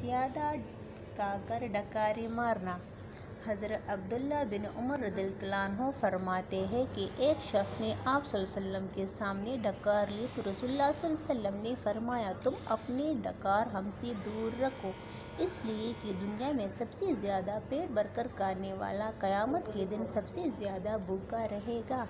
زیادہ کا کر ڈکاریں مارنا۔ حضرت عبداللہ بن عمر رضی اللہ عنہ فرماتے ہیں کہ ایک شخص نے آپ صلی اللہ علیہ وسلم کے سامنے ڈکار لی تو رسول اللہ صلی اللہ علیہ وسلم نے فرمایا، تم اپنی ڈکار ہم سے دور رکھو، اس لیے کہ دنیا میں سب سے زیادہ پیٹ بھر کر کھانے والا قیامت کے دن سب سے زیادہ بھوکا رہے گا۔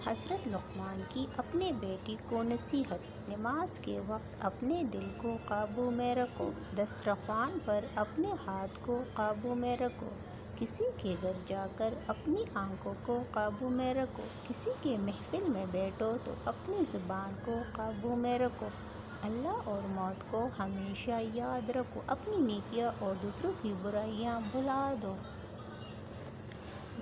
حضرت لقمان کی اپنے بیٹی کو نصیحت: نماز کے وقت اپنے دل کو قابو میں رکھو، دسترخوان پر اپنے ہاتھ کو قابو میں رکھو، کسی کے گھر جا کر اپنی آنکھوں کو قابو میں رکھو، کسی کے محفل میں بیٹھو تو اپنی زبان کو قابو میں رکھو، اللہ اور موت کو ہمیشہ یاد رکھو، اپنی نیکیاں اور دوسروں کی برائیاں بھلا دو۔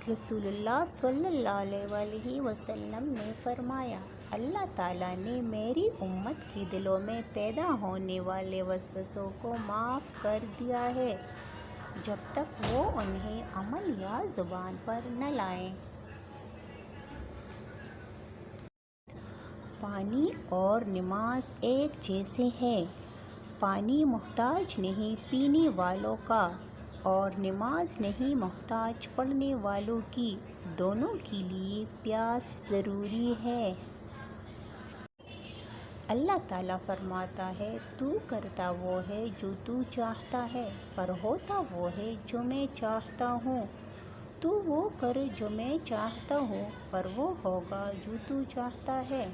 رسول اللہ صلی اللہ علیہ وآلہ وسلم نے فرمایا، اللہ تعالیٰ نے میری امت کے دلوں میں پیدا ہونے والے وسوسوں کو معاف کر دیا ہے جب تک وہ انہیں عمل یا زبان پر نہ لائیں۔ پانی اور نماز ایک جیسے ہیں۔ پانی محتاج نہیں پینے والوں کا، اور نماز نہیں محتاج پڑھنے والوں کی، دونوں کے لیے پیاس ضروری ہے۔ اللہ تعالیٰ فرماتا ہے، تو کرتا وہ ہے جو تو چاہتا ہے، پر ہوتا وہ ہے جو میں چاہتا ہوں۔ تو وہ کر جو میں چاہتا ہوں، پر وہ ہوگا جو تو چاہتا ہے۔